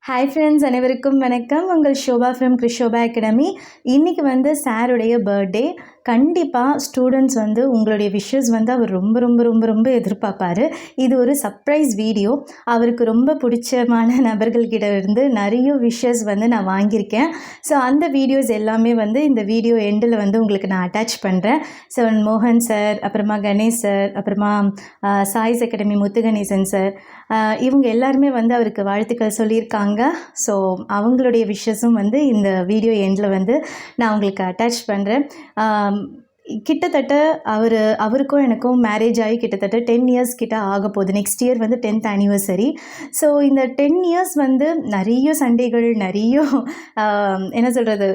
Hi friends, அனைவருக்கும் வணக்கம். உங்கள் ஷோபா ஃப்ரம் கிறிஷோபா அகாடமி. இன்றைக்கி வந்து சாருடைய பர்த்டே. கண்டிப்பாக ஸ்டூடெண்ட்ஸ் வந்து உங்களுடைய விஷஸ் வந்து அவர் ரொம்ப ரொம்ப ரொம்ப ரொம்ப எதிர்பார்ப்பார். இது ஒரு சர்ப்ரைஸ் வீடியோ. அவருக்கு ரொம்ப பிடிச்சமான நபர்கள்கிட்ட இருந்து நிறைய விஷஸ் வந்து நான் வாங்கியிருக்கேன். ஸோ அந்த வீடியோஸ் எல்லாமே வந்து இந்த வீடியோ எண்டில் வந்து உங்களுக்கு நான் அட்டாச் பண்ணுறேன். ஸோ மோகன் சார், அப்புறமா கணேஷ் சார், அப்புறமா சாய்ஸ் அகாடமி முத்துகணேசன் சார், இவங்க எல்லாருமே வந்து அவருக்கு வாழ்த்துக்கள் சொல்லியிருக்காங்க. ஸோ அவங்களுடைய விஷஸும் வந்து இந்த வீடியோ எண்டில் வந்து நான் உங்களுக்கு அட்டாச் பண்ணுறேன். கிட்டத்தட்ட அவருக்கும் எனக்கும் மேரேஜ் ஆகி கிட்டத்தட்ட 10 இயர்ஸ் கிட்ட ஆக போகுது. நெக்ஸ்ட் இயர் வந்து 10th ஆனிவர்சரி. ஸோ இந்த 10 இயர்ஸ் வந்து நிறைய சண்டைகள், நிறைய என்ன சொல்கிறது,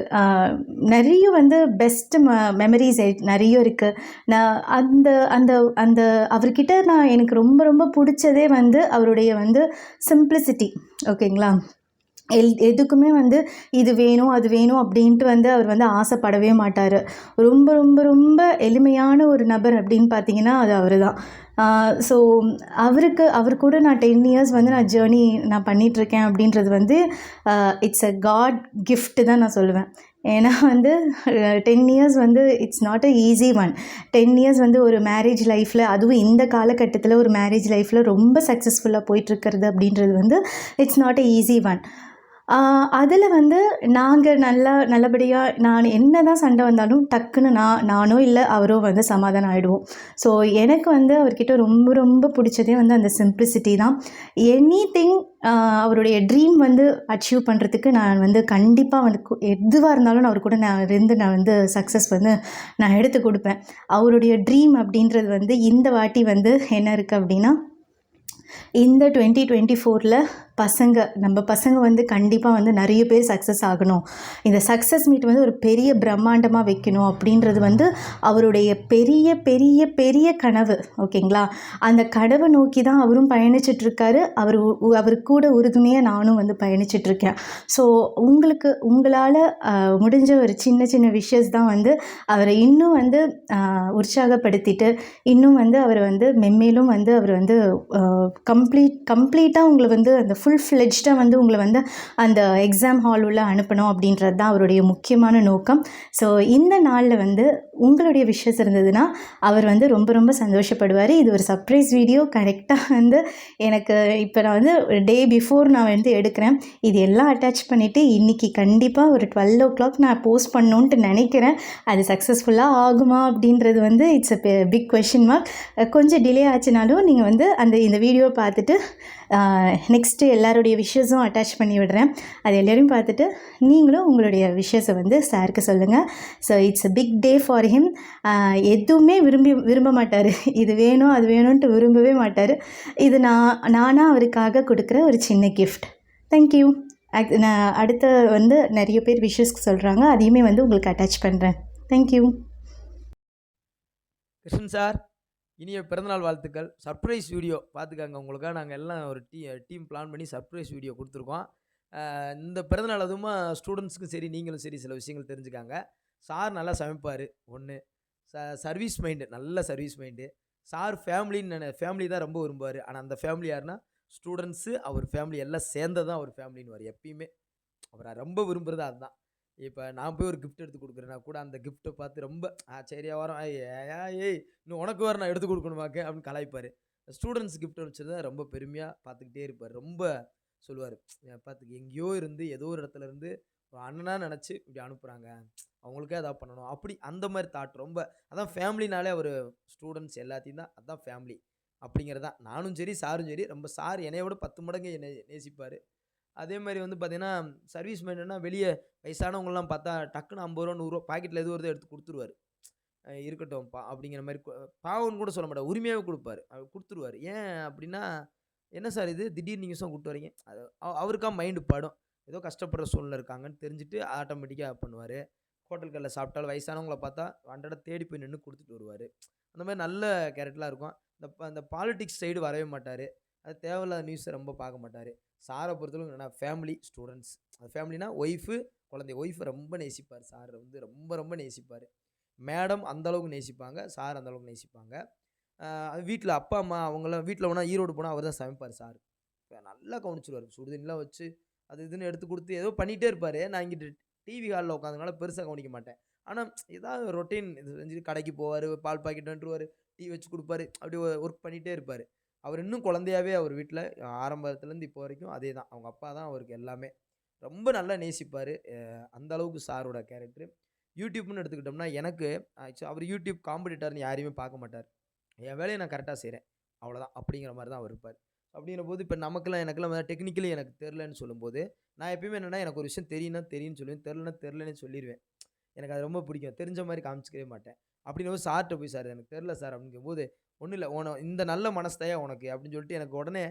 நிறைய வந்து பெஸ்ட் மெமரிஸ் நிறைய இருக்குது. நான் அந்த அந்த அந்த அவர்கிட்ட நான் எனக்கு ரொம்ப ரொம்ப பிடிச்சதே வந்து அவருடைய வந்து சிம்பிளிசிட்டி. ஓகேங்களா? எதுக்குமே வந்து இது வேணும் அது வேணும் அப்படின்ட்டு வந்து அவர் வந்து ஆசைப்படவே மாட்டார். ரொம்ப ரொம்ப ரொம்ப எளிமையான ஒரு நபர் அப்படின்னு பார்த்தீங்கன்னா அது அவர் தான். ஸோ அவர் கூட நான் 10 இயர்ஸ் வந்து நான் ஜேர்னி நான் பண்ணிகிட்ருக்கேன் அப்படின்றது வந்து இட்ஸ் அ காட் கிஃப்ட் தான் நான் சொல்லுவேன். ஏன்னா வந்து 10 இயர்ஸ் வந்து it's not a easy one. 10 years வந்து ஒரு மேரேஜ் லைஃப்பில், அதுவும் இந்த காலகட்டத்தில் ஒரு மேரேஜ் லைஃப்பில் ரொம்ப சக்ஸஸ்ஃபுல்லாக போயிட்டுருக்கிறது அப்படின்றது வந்து it's not a easy one. அதில் வந்து நாங்கள் நல்லபடியாக நான் என்ன தான் சண்டை வந்தாலும் டக்குன்னு நானோ இல்லை அவரோ வந்து சமாதானம் ஆகிடுவோம். ஸோ எனக்கு வந்து அவர்கிட்ட ரொம்ப ரொம்ப பிடிச்சதே வந்து அந்த சிம்ப்ளிசிட்டி தான். எனிதிங் அவருடைய ட்ரீம் வந்து அச்சீவ் பண்ணுறதுக்கு நான் வந்து கண்டிப்பாக வந்து எதுவாக இருந்தாலும் நான் அவர் கூட நான் வந்து சக்ஸஸ் வந்து நான் எடுத்து கொடுப்பேன். அவருடைய ட்ரீம் அப்படின்றது வந்து இந்த வாட்டி வந்து என்ன இருக்குது அப்படின்னா, இந்த 2024ல் நம்ம பசங்க வந்து கண்டிப்பாக வந்து நிறைய பேர் சக்ஸஸ் ஆகணும். இந்த சக்ஸஸ் மீட் வந்து ஒரு பெரிய பிரம்மாண்டமாக வைக்கணும் அப்படின்றது வந்து அவருடைய பெரிய பெரிய பெரிய கனவு. ஓகேங்களா? அந்த கனவை நோக்கி தான் அவரும் பயணிச்சிட்ருக்காரு. அவர் கூட உறுதுணையாக நானும் வந்து பயணிச்சிட்ருக்கேன். ஸோ உங்களால் முடிஞ்ச ஒரு சின்ன சின்ன விஷஸ் தான் வந்து அவரை இன்னும் வந்து உற்சாகப்படுத்திட்டு, இன்னும் வந்து அவரை வந்து மென்மேலும் வந்து அவர் வந்து கம்ப்ளீட்டாக உங்களை வந்து அந்த ஃபுல் ஃப்ளெஜ்டாக வந்து உங்களை வந்து அந்த எக்ஸாம் ஹால் உள்ள அனுப்பணும் அப்படின்றது தான் அவருடைய முக்கியமான நோக்கம். ஸோ இந்த நாளில் வந்து உங்களுடைய விஷஸ் இருந்ததுன்னா அவர் வந்து ரொம்ப ரொம்ப சந்தோஷப்படுவார். இது ஒரு சர்ப்ரைஸ் வீடியோ. கரெக்டாக வந்து எனக்கு இப்போ நான் வந்து டே பிஃபோர் நான் வந்து எடுக்கிறேன். இது எல்லாம் அட்டாச் பண்ணிவிட்டு இன்றைக்கி கண்டிப்பாக ஒரு 12 o'clock நான் போஸ்ட் பண்ணணுன்ட்டு நினைக்கிறேன். அது சக்ஸஸ்ஃபுல்லாக ஆகுமா அப்படின்றது வந்து it's a big question mark. கொஞ்சம் டிலே ஆச்சுனாலும் நீங்கள் வந்து இந்த வீடியோ பார்த்துட்டு நெக்ஸ்ட்டு எல்லாருடைய விஷஸும் அட்டாச் பண்ணி விடுறேன். அது எல்லோரையும் பார்த்துட்டு நீங்களும் உங்களுடைய விஷஸை வந்து சாருக்கு சொல்லுங்கள். So it's a big day for him. எதுவுமே விரும்ப மாட்டார். இது வேணும் அது வேணும்ன்ட்டு விரும்பவே மாட்டார். இது நானாக அவருக்காக கொடுக்குற ஒரு சின்ன கிஃப்ட். தேங்க்யூ. நான் அடுத்த வந்து நிறைய பேர் விஷஸ்க்கு சொல்கிறாங்க, அதையுமே வந்து உங்களுக்கு அட்டாச் பண்ணுறேன். தேங்க்யூ. கிருஷ்ணன் சார், இனிய பிறந்தநாள் வாழ்த்துக்கள். சர்ப்ரைஸ் வீடியோ பார்த்துக்காங்க. உங்களுக்காக நாங்கள் எல்லாம் ஒரு டீம் பிளான் பண்ணி சர்ப்ரைஸ் வீடியோ கொடுத்துருக்கோம். இந்த பிறந்தநாள் அதுவுமா ஸ்டூடெண்ட்ஸுக்கும் சரி, நீங்களும் சரி சில விஷயங்கள் தெரிஞ்சுக்காங்க. சார் நல்லா சமைப்பார். ஒன்று சர்வீஸ் மைண்டு, நல்ல சர்வீஸ் மைண்டு. சார் ஃபேமிலி தான் ரொம்ப விரும்புவார். ஆனால் அந்த ஃபேமிலி யாருன்னா ஸ்டூடெண்ட்ஸு, அவர் ஃபேமிலி எல்லாம் சேர்ந்ததான் அவர் ஃபேமிலின்னு எப்பயுமே அவரை ரொம்ப விரும்புகிறது அதுதான். இப்போ நான் போய் ஒரு கிஃப்ட் எடுத்து கொடுக்குறேன்னா கூட அந்த கிஃப்ட்டை பார்த்து ரொம்ப சரியா வரோம், ஏய் இன்னும் உனக்கு வர நான் எடுத்து கொடுக்கணுமாக்க அப்படின்னு கலாய்ப்பார். ஸ்டூடெண்ட்ஸ் கிஃப்ட் வச்சுருந்தா ரொம்ப பெருமையாக பார்த்துக்கிட்டே இருப்பார். ரொம்ப சொல்லுவார், பார்த்துக்கு எங்கேயோ இருந்து ஏதோ ஒரு இடத்துல இருந்து ஒரு அண்ணனாக நினச்சி இப்படி அனுப்புகிறாங்க, அவங்களுக்கே எதாவது பண்ணணும் அப்படி அந்த மாதிரி தாட் ரொம்ப. அதான் ஃபேமிலினாலே அவர் ஸ்டூடெண்ட்ஸ் எல்லாத்தையும் தான், அதுதான் ஃபேமிலி அப்படிங்கிறதான். நானும் சரி சாரும் சரி, ரொம்ப சார் என்னைய விட 10 மடங்கு என்னை நேசிப்பார். அதே மாதிரி வந்து பார்த்தீங்கன்னா சர்வீஸ் மைண்டுனா வெளியே வயசானவங்கலாம் பார்த்தா டக்குன்னு 50 ரூபா 100 ரூபா பாக்கெட்டில் எது வருதோ எடுத்து கொடுத்துருவாரு. இருக்கட்டும் அப்படிங்கிற மாதிரி பாவம்னு கூட சொல்ல மாட்டார், உரிமையாகவே கொடுப்பாரு. அவர் கொடுத்துருவார். ஏன் அப்படின்னா, என்ன சார் இது திடீர்னு நீங்கள் தான் கூப்பிட்டு வரீங்க, அது அவருக்கா மைண்டு படும். ஏதோ கஷ்டப்படுற சூழ்நிலை இருக்காங்கன்னு தெரிஞ்சுட்டு ஆட்டோமேட்டிக்காக பண்ணுவார். ஹோட்டல்களில் சாப்பிட்டாலும் வயசானவங்கள பார்த்தா அன்றாட தேடி போய் நின்று கொடுத்துட்டு வருவார். அந்த மாதிரி நல்ல கேரக்டராக இருக்கும். அந்த பாலிடிக்ஸ் சைடு வரவே மாட்டார். அது தேவையில்லாத நியூஸை ரொம்ப பார்க்க மாட்டார். சாரை பொறுத்தளவுக்கு என்னன்னா ஃபேமிலி, ஸ்டூடெண்ட்ஸ். அது ஃபேமிலினா ஒய்ஃபு, ஒய்ஃபை ரொம்ப நேசிப்பார். சார் வந்து ரொம்ப ரொம்ப நேசிப்பார். மேடம் அந்தளவுக்கு நேசிப்பாங்க, சார் அந்தளவுக்கு நேசிப்பாங்க. வீட்டில் அப்பா அம்மா அவங்களாம் வீட்டில் வேணால் ஈரோடு போனால் அவர் தான் சமைப்பார் சார். நல்லா கவனிச்சிருவார். சுடுதண்ணிலாம் வச்சு அது இதுன்னு எடுத்து கொடுத்து ஏதோ பண்ணிகிட்டே இருப்பார். நான் இங்கிட்டு டிவி ஹாலில் உட்காந்தனால பெருசாக கவனிக்க மாட்டேன். ஆனால் ஏதாவது ரொட்டீன் இது செஞ்சு கடைக்கு போவார், பால் பாக்கெட் வந்துருவார், டீ வச்சு கொடுப்பாரு, அப்படியே ஒர்க் பண்ணிகிட்டே இருப்பார். அவர் இன்னும் குழந்தையாவே அவர் வீட்டில் ஆரம்பத்துலேருந்து இப்போ வரைக்கும் அதே தான். அவங்க அப்பா தான் அவருக்கு எல்லாமே. ரொம்ப நல்லா நேசிப்பார். அந்த அளவுக்கு சாரோட கேரக்டரு. யூடியூப்னு எடுத்துக்கிட்டோம்னா எனக்கு ஆக்சுவலா அவர் யூடியூப் காம்படிட்டர்னு யாரையுமே பார்க்க மாட்டார். என் வேலையை நான் கரெக்டாக செய்கிறேன் அவ்வளோதான் அப்படிங்கிற மாதிரி தான் அவர் இருப்பார். அப்படிங்கிற போது இப்போ எனக்கெல்லாம் டெக்னிக்கலி எனக்கு தெரிலன்னு சொல்லும்போது, நான் எப்பயுமே என்னென்னா எனக்கு ஒரு விஷயம் தெரியும்னா தெரியும்னு சொல்லுவேன், தெரிலன்னு சொல்லிடுவேன். எனக்கு அது ரொம்ப பிடிக்கும். தெரிஞ்ச மாதிரி காமிச்சிக்கவே மாட்டேன். அப்படிங்கும்போது சார்கிட்ட போய் சார் எனக்கு தெரில சார் அப்படிங்கும்போது, ஒன்றும் இல்லை இந்த நல்ல மனசு உனக்கு அப்படின்னு சொல்லிட்டு எனக்கு உடனே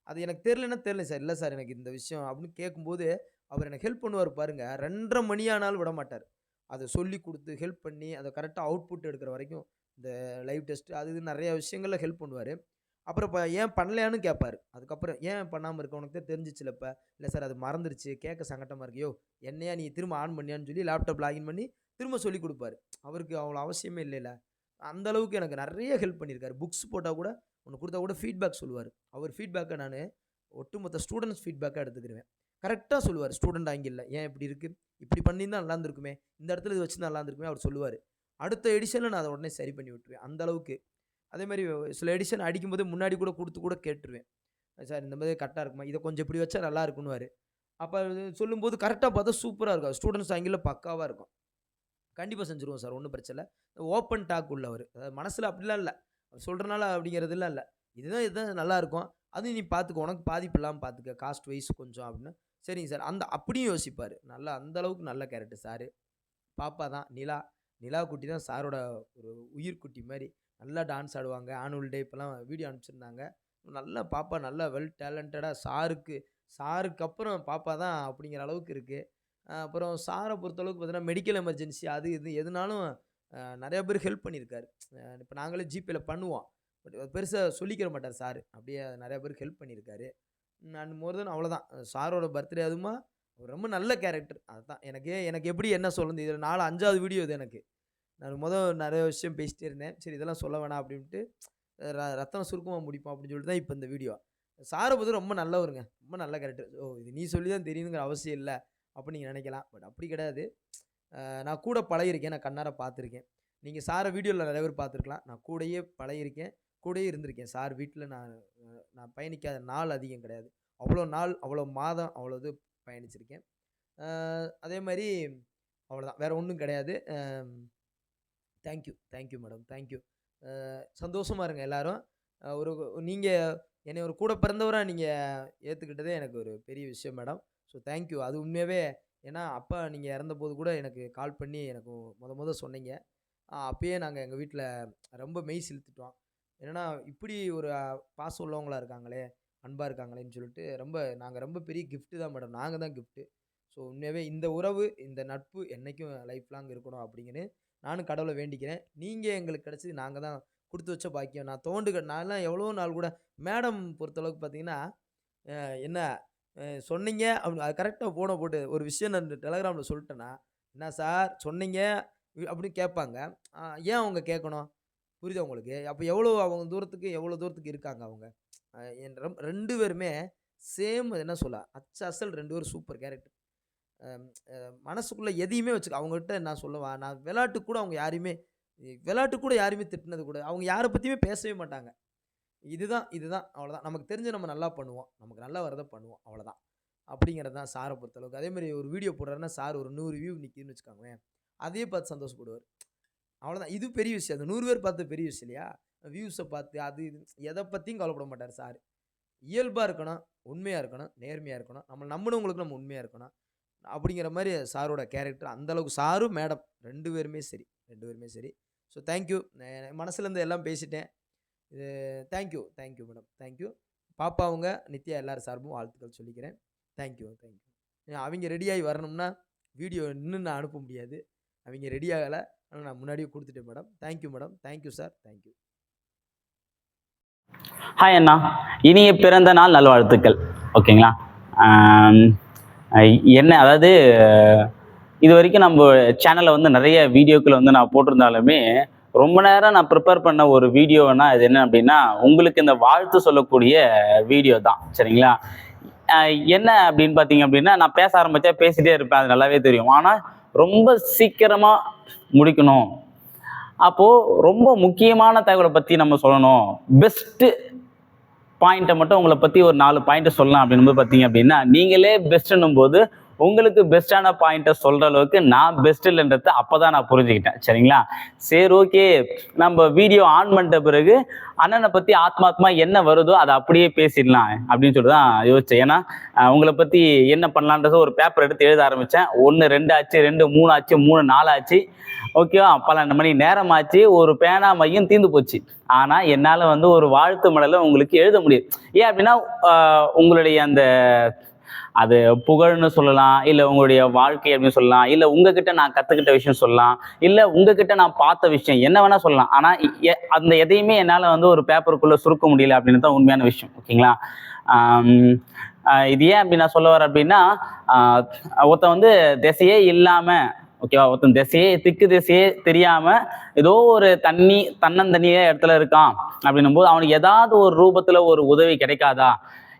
அது எனக்கு தெரிலன்னா தெரில சார், இல்லை சார் எனக்கு இந்த விஷயம் அப்படின்னு கேட்கும்போது அவர் எனக்கு ஹெல்ப் பண்ணுவார் பாருங்க. 2:30 மணி ஆனாலும் விட மாட்டார். அதை சொல்லி கொடுத்து ஹெல்ப் பண்ணி அதை கரெக்டாக அவுட்புட் எடுக்கிற வரைக்கும் இந்த லைவ் டெஸ்ட் அது இது நிறைய விஷயங்கள்ல ஹெல்ப் பண்ணுவார். அப்புறம் இப்போ ஏன் பண்ணலையான்னு கேட்பார். அதுக்கப்புறம் ஏன் பண்ணாமல் இருக்க உனக்கு தான் தெரிஞ்சிச்சுல இப்போ, இல்லை சார் அது மறந்துருச்சு கேட்க சங்கட்டமாக இருக்கு, யோ என்னையா நீ திரும்ப ஆன் பண்ணியான்னு சொல்லி லேப்டாப் லாகின் பண்ணி திரும்ப சொல்லி கொடுப்பாரு. அவருக்கு அவ்வளோ அவசியமே இல்லைல்ல. அந்த அளவுக்கு எனக்கு நிறைய ஹெல்ப் பண்ணியிருக்காரு. புக்ஸ் போட்டால் கூட ஒன்று கொடுத்தா கூட ஃபீட்பேக் சொல்லுவார். அவர் ஃபீட்பேக்கை நான் ஒட்டுமொத்த ஸ்டூடெண்ட்ஸ் ஃபீட்பேக்காக எடுத்துக்கிடுவேன். கரெக்டாக சொல்லுவார். ஸ்டூடெண்ட் ஆங்கிளில் ஏன் இப்படி இருக்குது, இப்படி பண்ணியிருந்தால் நல்லா இருந்திருக்குமே, இந்த இடத்துல இது வச்சு நல்லா இருந்திருக்குமே அவர் சொல்லுவார். அடுத்த எடிஷனில் நான் அதை உடனே சரி பண்ணி விட்டுருவேன். அந்த அளவுக்கு. அதேமாதிரி சில எடிஷன் அடிக்கும்போது முன்னாடி கூட கொடுத்து கூட கேட்டுருவேன். சார் இந்த மாதிரி கரெக்டாக இருக்குமா, இதை கொஞ்சம் இப்படி வச்சா நல்லா இருக்குன்னுவார். அப்போ சொல்லும்போது கரெக்டாக பார்த்தா சூப்பராக இருக்கும். ஸ்டூடெண்ட்ஸ் ஆங்கிளில் பக்காவாக இருக்கும். கண்டிப்பாக செஞ்சுருவோம் சார், ஒன்றும் பிரச்சனை இல்லை. ஓப்பன் டாக் உள்ளவர், அதாவது மனசில் அப்படிலாம் இல்லை, அவர் சொல்கிறனால அப்படிங்கிறதுலாம் இல்லை. இதுதான் நல்லாயிருக்கும், அது நீ பார்த்துக்க, உனக்கு பாதிப்பு இல்லாமல் பார்த்துக்க, காஸ்ட் வைஸ் கொஞ்சம் அப்படின்னு. சரிங்க சார், அப்படியும் யோசிப்பார். நல்லா அந்த அளவுக்கு நல்ல கேரக்டர் சார். பாப்பா தான் நிலா குட்டி தான் சாரோட ஒரு உயிர் குட்டி மாதிரி. நல்லா டான்ஸ் ஆடுவாங்க. ஆனுவல் டே இப்போலாம் வீடியோ அனுப்பிச்சிருந்தாங்க. நல்லா பாப்பா நல்லா வெல் டேலண்டடாக சாருக்கு அப்புறம் பாப்பா தான் அப்படிங்கிற அளவுக்கு இருக்குது. அப்புறம் சாரை பொறுத்தளவுக்கு பார்த்தீங்கன்னா மெடிக்கல் எமர்ஜென்சி அது இது எதுனாலும் நிறையா பேர் ஹெல்ப் பண்ணியிருக்காரு. இப்போ நாங்களே ஜிபேல பண்ணுவோம், பட் பெருசாக சொல்லிக்கிற மாட்டார் சார். அப்படியே நிறையா பேருக்கு ஹெல்ப் பண்ணியிருக்காரு. அண்ட் மோர் தென் அவ்வளோதான். சாரோட பர்த்டே அதுமா ரொம்ப நல்ல கேரக்டர். அதுதான் எனக்கு எப்படி என்ன சொல்லுது, இதில் 5வது வீடியோ இது எனக்கு. நான் நிறைய விஷயம் பேசிட்டே இருந்தேன். சரி இதெல்லாம் சொல்ல வேணாம் அப்படின்ட்டு ரத்தனம் சுருக்கமாக முடிப்போம் அப்படின்னு சொல்லிட்டு தான் இப்போ இந்த வீடியோ. சாரை பொறுத்த ரொம்ப நல்லவருங்க, ரொம்ப நல்ல கேரக்டர். இது நீ சொல்லி தான் தெரியுங்கிற அவசியம் இல்லை அப்படின்னு நீங்கள் நினைக்கலாம், பட் அப்படி கிடையாது. நான் கூட பழகிருக்கேன், நான் கண்ணார பார்த்துருக்கேன். நீங்கள் சாரை வீடியோவில் நிறைய பேர் பார்த்துருக்கலாம். நான் கூடயே பழகிருக்கேன், கூடயே இருந்திருக்கேன். சார் வீட்டில் நான் பயணிக்காத நாள் அதிகம் கிடையாது. அவ்வளோ நாள், அவ்வளோ மாதம், அவ்வளோ இது பயணிச்சிருக்கேன். அதே மாதிரி அவ்வளோதான், வேறு ஒன்றும் கிடையாது. Thank you madam, thank you. சந்தோஷமாக இருங்க எல்லோரும். நீங்கள் என்னை ஒரு கூட பிறந்தவராக நீங்கள் ஏற்றுக்கிட்டதே எனக்கு ஒரு பெரிய விஷயம் மேடம். So thank you. அது உண்மையாகவே, ஏன்னா அப்பா நீங்கள் இறந்தபோது கூட எனக்கு கால் பண்ணி எனக்கு சொன்னீங்க. அப்பயே நாங்கள் எங்கள் வீட்டில் ரொம்ப மெய் சிலுத்துட்டோம். என்னென்னா இப்படி ஒரு பாசம் உள்ளவங்களாக இருக்காங்களே, அன்பாக இருக்காங்களேன்னு சொல்லிட்டு நாங்கள் ரொம்ப பெரிய கிஃப்ட்டு தான் மேடம். நாங்கள் தான் கிஃப்ட்டு. ஸோ உண்மையாகவே இந்த உறவு, இந்த நட்பு என்றைக்கும் லைஃப் லாங் இருக்கணும் அப்படிங்கன்னு நானும் கடவுளை வேண்டிக்கிறேன். நீங்கள் எங்களுக்கு கிடச்சது நாங்கள் தான் கொடுத்து வச்ச பாக்கியம். நான்லாம் எவ்வளோ நாள் கூட மேடம் பொறுத்தளவுக்கு பார்த்தீங்கன்னா, என்ன சொன்னீங்க அப்படி அது கரெக்டாக போட்டு ஒரு விஷயம் நான் டெலகிராமில் சொல்லிட்டேன்னா, என்ன சார் சொன்னீங்க அப்படின்னு கேட்பாங்க. ஏன் அவங்க கேட்கணும், புரியுதா உங்களுக்கு? அப்போ எவ்வளோ தூரத்துக்கு இருக்காங்க அவங்க. 2 பேருமே சேம், என்ன சொல்ல, அசல் 2 பேரும் சூப்பர் கேரக்டர். மனசுக்குள்ளே எதையுமே அவங்ககிட்ட நான் சொல்லுவேன், நான் விளையாட்டு கூட யாருமே திட்டினது கூட, அவங்க யாரை பற்றியுமே பேசவே மாட்டாங்க. இதுதான் அவ்வளோதான். நமக்கு தெரிஞ்சு நம்ம நல்லா பண்ணுவோம், நமக்கு நல்லா வரதை பண்ணுவோம், அவ்வளோதான். அப்படிங்கிறது தான் சாரை பொறுத்தளவுக்கு. அதேமாதிரி ஒரு வீடியோ போடுறாருன்னா சார் ஒரு 100 வியூ நிற்கிதுன்னு வச்சுக்கோங்களேன், அதையே பார்த்து சந்தோஷப்படுவார். அவ்வளோதான். இது பெரிய விஷயம். அது 100 பேர் பார்த்து பெரிய விஷயம் இல்லையா? வியூஸை பார்த்து அது இது எதை பற்றியும் கவலைப்பட மாட்டார் சார். இயல்பாக இருக்கணும், உண்மையாக இருக்கணும், நேர்மையாக இருக்கணும், நம்ம நம்பினவங்களுக்கு நம்ம உண்மையாக இருக்கணும் அப்படிங்கிற மாதிரி சாரோட கேரக்டர். அந்தளவுக்கு சாரும் மேடம் 2 பேருமே சரி. So thank you. மனசுலேருந்து எல்லாம் பேசிட்டேன். இது தேங்க்யூ மேடம், தேங்க்யூ. பாப்பா அவங்க நித்யா எல்லாரும் சார்பும் வாழ்த்துக்கள் சொல்லிக்கிறேன். தேங்க்யூ. அவங்க ரெடியாகி வரணும்னா வீடியோ இன்னும் நான் அனுப்ப முடியாது, அவங்க ரெடி ஆகலை, ஆனால் நான் முன்னாடியே கொடுத்துட்டேன் madam. Thank you madam, thank you sir, thank you. Hi அண்ணா, இனிய பிறந்த நாள் நல்வாழ்த்துக்கள். ஓகேங்களா? அதாவது இது வரைக்கும் நம்ம சேனலில் நிறைய வீடியோக்கள் நான் போட்டிருந்தாலுமே, ரொம்ப நேரம் நான் ப்ரிப்பேர் பண்ண ஒரு வீடியோனா இது என்ன அப்படின்னா, உங்களுக்கு இந்த வாழ்த்து சொல்லக்கூடிய வீடியோ தான். சரிங்களா? என்ன அப்படின்னு பார்த்தீங்க அப்படின்னா, நான் பேச ஆரம்பிச்சா பேசிட்டே இருப்பேன், அது நல்லாவே தெரியும். ஆனால் ரொம்ப சீக்கிரமா முடிக்கணும். அப்போ ரொம்ப முக்கியமான தகவலை பற்றி நம்ம சொல்லணும். பெஸ்ட்டு பாயிண்ட்டை மட்டும் உங்களை பற்றி ஒரு 4 பாயிண்ட்டை சொல்லலாம் அப்படின்போது பார்த்தீங்க அப்படின்னா, நீங்களே பெஸ்ட்டுன்னும் போது உங்களுக்கு பெஸ்ட்டான பாயிண்ட்டை சொல்கிற அளவுக்கு நான் பெஸ்ட் இல்லைன்றத அப்போ தான் நான் புரிஞ்சுக்கிட்டேன். சரிங்களா? சரி, ஓகே, நம்ம வீடியோ ஆன் பண்ணிட்ட பிறகு அண்ணனை பற்றி ஆத்மாத்மா என்ன வருதோ அதை அப்படியே பேசிடலாம் அப்படின்னு சொல்லிட்டு தான் யோசித்தேன். ஏன்னா உங்களை பற்றி என்ன பண்ணலான்றது ஒரு பேப்பர் எடுத்து எழுத ஆரம்பித்தேன். 1 2 ஆச்சு, 2 3 ஆச்சு, 3 4 ஆச்சு. ஓகேவா? 12 மணி நேரம் ஆச்சு. ஒரு பேனா மையம் தீர்ந்து போச்சு. ஆனால் என்னால் வந்து ஒரு வாழ்த்து மடலை உங்களுக்கு எழுத முடியும். ஏன் அப்படின்னா உங்களுடைய அந்த அது புகழ்னு சொல்லலாம், இல்லை உங்களுடைய வாழ்க்கை அப்படின்னு சொல்லலாம், இல்லை உங்ககிட்ட நான் கற்றுக்கிட்ட விஷயம் சொல்லலாம், இல்லை உங்ககிட்ட நான் பார்த்த விஷயம் என்ன வேணால் சொல்லலாம். ஆனால் அந்த எதையுமே என்னால் வந்து ஒரு பேப்பருக்குள்ளே சுருக்க முடியல அப்படின்னு தான் உண்மையான விஷயம். ஓகேங்களா? இது ஏன் அப்படி நான் சொல்ல வரேன் அப்படின்னா, ஒருத்தன் வந்து திசையே இல்லாமல், ஓகேவா, ஒருத்தன் திக்கு திசையே தெரியாம ஏதோ ஒரு தன்னந்தனியே இடத்துல இருக்கான் அப்படின்னும் போது அவனுக்கு ஏதாவது ஒரு ரூபத்துல ஒரு உதவி கிடைக்காதா?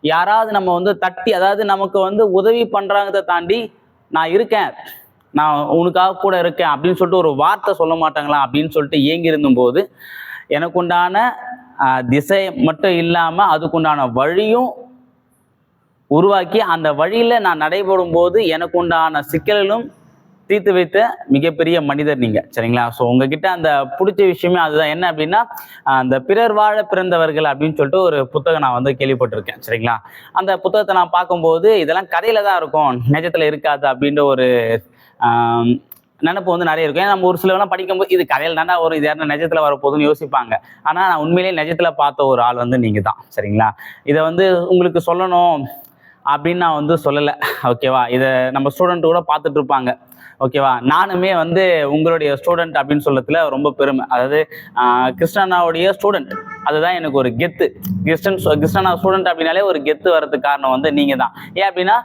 யாராவது நம்ம வந்து தட்டி, அதாவது நமக்கு வந்து உதவி பண்றாங்கதை தாண்டி நான் இருக்கேன், நான் உனக்காக கூட இருக்கேன் அப்படின்னு சொல்லிட்டு ஒரு வார்த்தை சொல்ல மாட்டாங்களா அப்படின்னு சொல்லிட்டு ஏங்கி இருந்தும் போது எனக்கு உண்டான திசை மட்டும் இல்லாம அதுக்குண்டான வழியும் உருவாக்கி அந்த வழியில நான் நடைபெறும் போது எனக்கு உண்டான சிக்கல்களும் தீர்த்து வைத்த மிகப்பெரிய மனிதர் நீங்க. சரிங்களா? ஸோ உங்ககிட்ட அந்த பிடிச்ச விஷயமே அதுதான். என்ன அப்படின்னா, அந்த பிறர் வாழ பிறந்தவர்கள் அப்படின்னு சொல்லிட்டு ஒரு புத்தகம் நான் வந்து கேள்விப்பட்டிருக்கேன். சரிங்களா? அந்த புத்தகத்தை நான் பார்க்கும்போது இதெல்லாம் கதையில தான் இருக்கும், நிஜத்துல இருக்காது அப்படின்ற ஒரு நினைப்பு வந்து நிறைய இருக்கும். ஏன்னா நம்ம ஒரு சிலவெல்லாம் படிக்கும்போது இது கதையில் தாண்டா வரும், இது யாரும் நிஜத்துல வரப்போகுதுன்னு யோசிப்பாங்க. ஆனால் நான் உண்மையிலேயே நிஜத்துல பார்த்த ஒரு ஆள் வந்து நீங்க தான். சரிங்களா? இதை வந்து உங்களுக்கு சொல்லணும் அப்படின்னு நான் வந்து சொல்லலை. ஓகேவா? இதை நம்ம ஸ்டூடெண்ட் கூட பார்த்துட்டு இருப்பாங்க. ஓகேவா? நானுமே வந்து உங்களுடைய ஸ்டூடெண்ட் அப்படின்னு சொல்லத்துல ரொம்ப பெருமை. அதாவது கிருஷ்ணனாவுடைய ஸ்டூடெண்ட், அதுதான் எனக்கு ஒரு கெத்து. கிருஷ்ணனா ஸ்டூடெண்ட் அப்படின்னாலே ஒரு கெத்து வர்றதுக்கு காரணம் வந்து நீங்க தான். ஏன் அப்படின்னா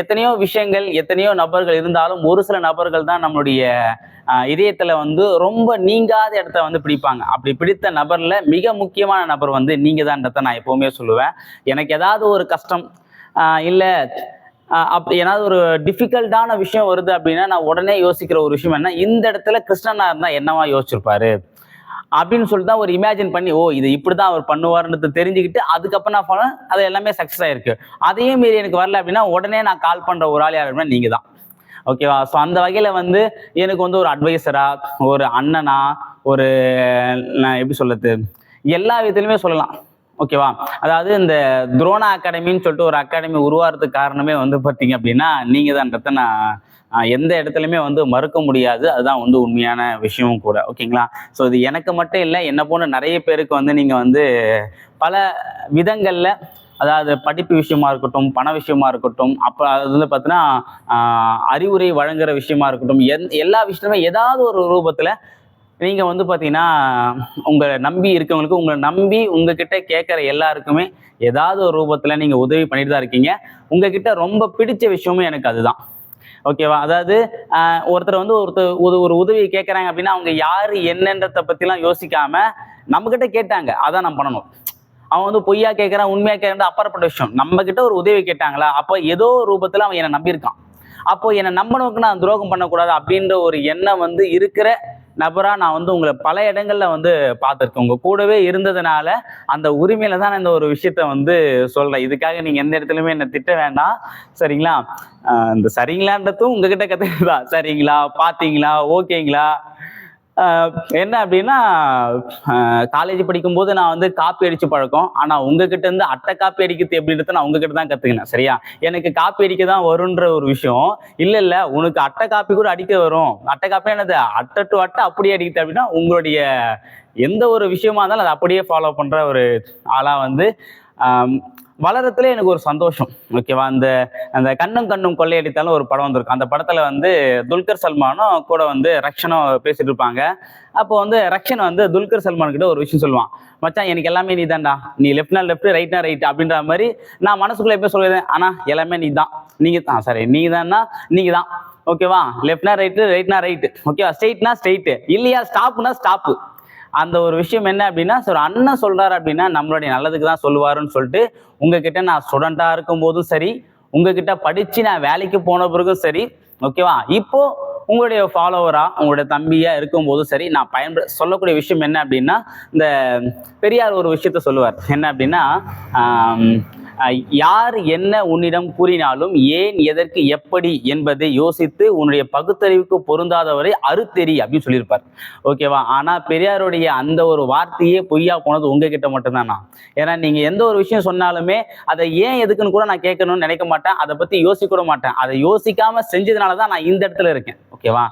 எத்தனையோ விஷயங்கள், எத்தனையோ நபர்கள் இருந்தாலும் ஒரு சில நபர்கள் தான் நம்மளுடைய இதயத்துல வந்து ரொம்ப நீங்காத இடத்த வந்து பிடிப்பாங்க. அப்படி பிடித்த நபர்ல மிக முக்கியமான நபர் வந்து நீங்க தான்றத நான் எப்பவுமே சொல்லுவேன். எனக்கு ஏதாவது ஒரு கஷ்டம் இல்லை ஏதாவது ஒரு டிஃபிகல்ட்டான விஷயம் வருது அப்படின்னா நான் உடனே யோசிக்கிற ஒரு விஷயம் என்ன, இந்த இடத்துல கிருஷ்ணனா இருந்தா என்னவா யோசிச்சிருப்பாரு அப்படின்னு சொல்லிட்டு தான் ஒரு இமேஜின் பண்ணி, ஓ இது இப்படிதான் அவர் பண்ணுவாருன்றது தெரிஞ்சுக்கிட்டு அதுக்கப்புறம் நான் பண்ண அது எல்லாமே சக்ஸஸ் ஆயிருக்கு. அதையும் மீறி எனக்கு வரல அப்படின்னா உடனே நான் கால் பண்ற ஒரு ஆள் யார் அப்படின்னா நீங்க தான். ஓகேவா? ஸோ அந்த வகையில வந்து எனக்கு வந்து ஒரு அட்வைசரா, ஒரு அண்ணனா, ஒரு நான் எப்படி சொல்றது, எல்லா விதத்துலையுமே சொல்லலாம். ஓகேவா? அதாவது இந்த துரோணா அகாடமின்னு சொல்லிட்டு ஒரு அகாடமி உருவாகிறதுக்கு காரணமே வந்து பார்த்தீங்க அப்படின்னா நீங்க தான்றத நான் எந்த இடத்துலையுமே வந்து மறுக்க முடியாது. அதுதான் வந்து உண்மையான விஷயமும் கூட. ஓகேங்களா? ஸோ இது எனக்கு மட்டும் இல்லை, என்ன போன்ற நிறைய பேருக்கு வந்து நீங்க வந்து பல விதங்கள்ல, அதாவது படிப்பு விஷயமா இருக்கட்டும், பண விஷயமா இருக்கட்டும், அப்போ அது வந்து பார்த்தீங்கன்னா அறிவுரை வழங்குற விஷயமா இருக்கட்டும், எல்லா விஷயத்துலையுமே ஏதாவது ஒரு ரூபத்துல நீங்க வந்து பார்த்தீங்கன்னா உங்களை நம்பி இருக்கவங்களுக்கு, உங்களை நம்பி உங்ககிட்ட கேட்குற எல்லாருக்குமே ஏதாவது ஒரு ரூபத்துல நீங்க உதவி பண்ணிட்டு தான் இருக்கீங்க. உங்ககிட்ட ரொம்ப பிடிச்ச விஷயமும் எனக்கு அதுதான். ஓகேவா? அதாவது ஒருத்தர் வந்து ஒரு உதவியை கேட்குறாங்க அப்படின்னா அவங்க யாரு என்னன்றதை பற்றிலாம் யோசிக்காம நம்மக்கிட்ட கேட்டாங்க, அதான் நான் பண்ணணும். அவன் வந்து பொய்யா கேட்குறான், உண்மையா கேட்கறது அப்பாற்பட்ட விஷயம். நம்ம கிட்ட ஒரு உதவி கேட்டாங்களா, அப்போ ஏதோ ரூபத்தில் அவன் என்னை நம்பியிருக்கான். அப்போ என்னை நம்பினவுக்கு நான் துரோகம் பண்ணக்கூடாது அப்படின்ற ஒரு எண்ணம் வந்து இருக்கிற நபரா நான் வந்து உங்களை பல இடங்கள்ல வந்து பார்த்துருக்கேன். உங்க கூடவே இருந்ததுனால அந்த உரிமையில தான் நான் இந்த ஒரு விஷயத்த வந்து சொல்றேன். இதுக்காக நீங்க எந்த இடத்துலயுமே என்ன திட்ட வேண்டாம். சரிங்களா? இந்த சரிங்களான்றதும் உங்ககிட்ட கத்துக்கிட்டா, சரிங்களா, பாத்தீங்களா, ஓகேங்களா. என்ன அப்படின்னா காலேஜ் படிக்கும்போது நான் வந்து காப்பி அடிச்சு பழக்கம். ஆனா உங்ககிட்ட இருந்து அட்டை காப்பி அடிக்கிறது எப்படின்றத நான் உங்ககிட்ட தான் கத்துக்கினேன். சரியா? எனக்கு காப்பி அடிக்க தான் வரும்ன்ற ஒரு விஷயம் இல்ல, உனக்கு அட்டை காப்பி கூட அடிக்க வரும். அட்டை காப்பி என்னது, அட்டை டு அட்டை அப்படியே அடிக்கிறது அப்படின்னா உங்களுடைய எந்த ஒரு விஷயமா இருந்தாலும் அதை அப்படியே ஃபாலோ பண்ற ஒரு ஆளா வந்து வளரத்துல எனக்கு ஒரு சந்தோஷம். ஓகேவா? அந்த கண்ணும் கொள்ளையடித்தாலும் ஒரு படம் வந்திருக்கும். அந்த படத்துல வந்து துல்கர் சல்மானும் கூட வந்து ரக்ஷனும் பேசிட்டு இருப்பாங்க. அப்போ வந்து ரக்ஷன் வந்து துல்கர் சல்மான் கிட்ட ஒரு விஷயம் சொல்லுவான், மச்சான் எனக்கு எல்லாமே நீ தான்டா, நீ லெஃப்ட்னா லெஃப்ட் ரைட்னா ரைட் அப்படின்ற மாதிரி. நான் மனசுக்குள்ள எப்போ சொல்லுவேன், ஆனா எல்லாமே நீ தான், நீங்க தான், சரி நீங்க தான்னா நீங்க தான். ஓகேவா? லெஃப்ட்னா ரைட்டு, ரைட்னா ரைட்டு. ஓகேவா? ஸ்ட்ரெயிட்னா ஸ்ட்ரெயிட்டு, இல்லையா ஸ்டாப்னா ஸ்டாப்பு. அந்த ஒரு விஷயம் என்ன அப்படின்னா, ஒரு அண்ணன் சொல்றாரு அப்படின்னா நம்மளுடைய நல்லதுக்கு தான் சொல்லுவாருன்னு சொல்லிட்டு உங்ககிட்ட நான் ஸ்டூடெண்டா இருக்கும் போதும் சரி, உங்ககிட்ட படிச்சு நான் வேலைக்கு போன பிறகும் சரி, ஓகேவா, இப்போ உங்களுடைய ஃபாலோவரா உங்களுடைய தம்பியா இருக்கும்போதும் சரி, நான் சொல்லக்கூடிய விஷயம் என்ன அப்படின்னா, இந்த பெரியார் ஒரு விஷயத்த சொல்லுவார். என்ன அப்படின்னா, யார் என்ன உன்னிடம் கூறினாலும் ஏன், எதற்கு, எப்படி என்பதை யோசித்து உன்னுடைய பகுத்தறிவுக்கு பொருந்தாதவரை அறுத்தெறி அப்படின்னு சொல்லியிருப்பார். ஓகேவா. ஆனா பெரியாருடைய அந்த ஒரு வார்த்தையே பொய்யா போனது உங்ககிட்ட மட்டும்தானா. ஏன்னா நீங்க எந்த ஒரு விஷயம் சொன்னாலுமே அதை ஏன் எதுக்குன்னு கூட நான் கேட்கணும்னு நினைக்க மாட்டேன், அதை பத்தி யோசிக்க கூட மாட்டேன். அதை யோசிக்காம செஞ்சதுனாலதான் நான் இந்த இடத்துல இருக்கேன். ஓகேவா.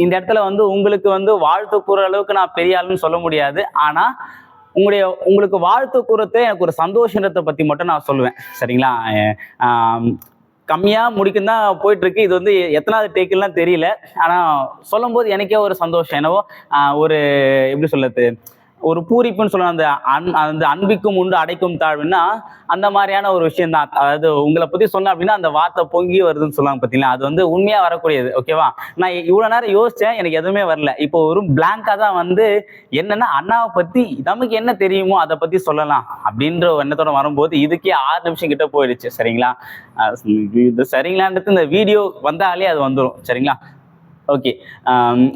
இந்த இடத்துல உங்களுக்கு வாழ்த்து கூற அளவுக்கு நான் பெரிய ஆளுன்னு சொல்ல முடியாது. ஆனா உங்களுக்கு வாழ்த்து கூறத்தை எனக்கு ஒரு சந்தோஷத்தை பத்தி மட்டும் நான் சொல்லுவேன். சரிங்களா. கம்மியா முடிக்கும் தான் போயிட்டு இருக்கு. இது எத்தனாவது டேக்குலாம் தெரியல. ஆனா சொல்லும் போது எனக்கே ஒரு சந்தோஷம். என்னவோ ஒரு எப்படி சொல்றது, ஒரு பூரிப்புன்னு சொல்லுவாங்க. அந்த அன்பிக்கும் உண்டு அடைக்கும் தாழ்வுன்னா அந்த மாதிரியான ஒரு விஷயம் தான். அதாவது உங்களை பத்தி சொன்ன அப்படின்னா அந்த வார்த்தை பொங்கி வருதுன்னு சொல்லுவாங்க பார்த்தீங்களா, அது உண்மையா வரக்கூடியது. ஓகேவா. நான் இவ்வளவு நேரம் யோசிச்சேன், எனக்கு எதுவுமே வரல. இப்போ ஒரு பிளாங்கா தான் என்னன்னா, அண்ணாவை பத்தி நமக்கு என்ன தெரியுமோ அதை பத்தி சொல்லலாம் அப்படின்ற எண்ணத்தோட வரும்போது இதுக்கே 6 நிமிஷம் கிட்ட போயிடுச்சு. சரிங்களா. இது சரிங்களான்றது இந்த வீடியோ வந்தாலே அது வந்துடும். சரிங்களா. ஓகே.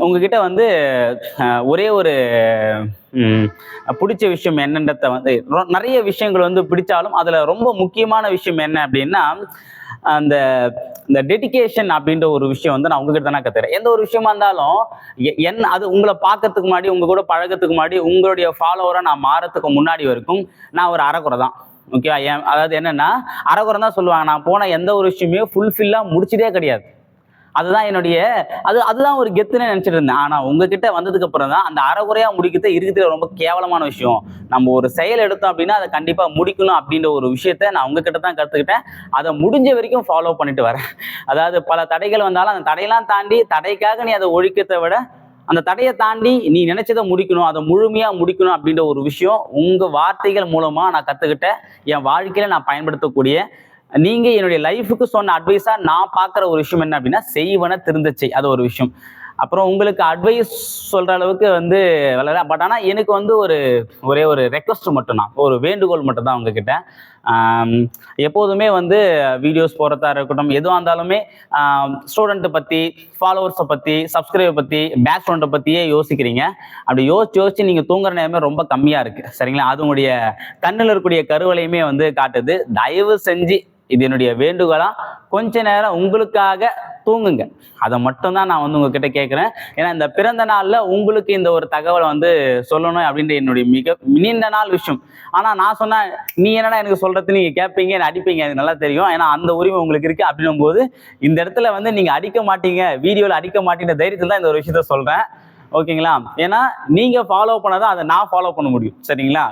உங்ககிட்ட ஒரே ஒரு பிடிச்ச விஷயம் என்னன்றத நிறைய விஷயங்கள் பிடிச்சாலும் அதுல ரொம்ப முக்கியமான விஷயம் என்ன அப்படின்னா, அந்த டெடிகேஷன் அப்படின்ற ஒரு விஷயம் நான் உங்ககிட்ட தான் கத்துறேன். எந்த ஒரு விஷயமா இருந்தாலும் என்ன அது உங்களை பார்க்கறதுக்கு முன்னாடி, உங்க கூட பழகத்துக்கு முன்னாடி, உங்களுடைய ஃபாலோவரா நான் மாறத்துக்கு முன்னாடி வரைக்கும் நான் ஒரு அரைக்குறை தான். ஓகேவா. அதாவது என்னன்னா, அரைக்குறை தான் சொல்லுவாங்க. நான் போன எந்த ஒரு விஷயமே ஃபுல்ஃபில்லா முடிச்சதே கிடையாது. அதுதான் அதுதான் ஒரு கெத்துன்னு நினைச்சிட்டு இருந்தேன். ஆனா உங்ககிட்ட வந்ததுக்கு அப்புறம் தான் அந்த அரைகுறையா முடிக்கிறத இருக்கிறதுல ரொம்ப கேவலமான விஷயம். நம்ம ஒரு செயல் எடுத்தோம் அப்படின்னா அதை கண்டிப்பா முடிக்கணும் அப்படின்ற ஒரு விஷயத்த நான் உங்ககிட்ட தான் கத்துக்கிட்டேன். அதை முடிஞ்ச வரைக்கும் ஃபாலோ பண்ணிட்டு வரேன். அதாவது பல தடைகள் வந்தாலும் அந்த தடையெல்லாம் தாண்டி, தடைக்காக நீ அதை ஒழிக்கிறதை விட அந்த தடையை தாண்டி நீ நினைச்சதை முடிக்கணும், அதை முழுமையா முடிக்கணும் அப்படின்ற ஒரு விஷயம் உங்க வார்த்தைகள் மூலமா நான் கத்துக்கிட்டேன். என் வாழ்க்கையில நான் பயன்படுத்தக்கூடிய, நீங்க என்னுடைய லைஃபுக்கு சொன்ன அட்வைஸா நான் பார்க்குற ஒரு விஷயம் என்ன அப்படின்னா, செய்வன திருந்தச்சை. அது ஒரு விஷயம். அப்புறம் உங்களுக்கு அட்வைஸ் சொல்ற அளவுக்கு வளர, பட் ஆனா எனக்கு ஒரே ஒரு ரெக்வஸ்ட் மட்டும் தான், ஒரு வேண்டுகோள் மட்டும் தான் உங்ககிட்ட. எப்போதுமே வீடியோஸ் போடுறதா இருக்கட்டும், எதுவாக இருந்தாலுமே ஸ்டூடெண்ட்டை பற்றி, ஃபாலோவர்ஸை பற்றி, சப்ஸ்கிரைபர் பற்றி, பேக் ஸ்டூடெண்ட்டை பற்றியே யோசிக்கிறீங்க. அப்படி யோசிச்சு நீங்கள் தூங்குற நேரமே ரொம்ப கம்மியாக இருக்குது. சரிங்களா. அது உங்களுடைய கண்ணில் இருக்கக்கூடிய கருவலையுமே காட்டுது. தயவு செஞ்சு இது என்னுடைய வேண்டுகோளா, கொஞ்ச நேரம் உங்களுக்காக தூங்குங்க. அதை மட்டும்தான் நான் உங்ககிட்ட கேட்குறேன். ஏன்னா இந்த பிறந்த நாள்ல உங்களுக்கு இந்த ஒரு தகவலை சொல்லணும் அப்படின்ற என்னுடைய மிக நீண்ட நாள் விஷயம். ஆனா நான் சொன்னா நீ என்னடா எனக்கு சொல்றது, நீங்க கேட்பீங்க, அடிப்பீங்க, அது நல்லா தெரியும். ஏன்னா அந்த உரிமை உங்களுக்கு இருக்கு. அப்படின்னும் போது இந்த இடத்துல நீங்க அடிக்க மாட்டீங்க, வீடியோல அடிக்க மாட்டீங்க தைரியத்தில் தான் இந்த ஒரு விஷயத்த சொல்றேன். ஓகேங்களா. ஏன்னா நீங்க ஃபாலோ பண்ணாதான் அதை நான் ஃபாலோ பண்ண முடியும். சரிங்களா.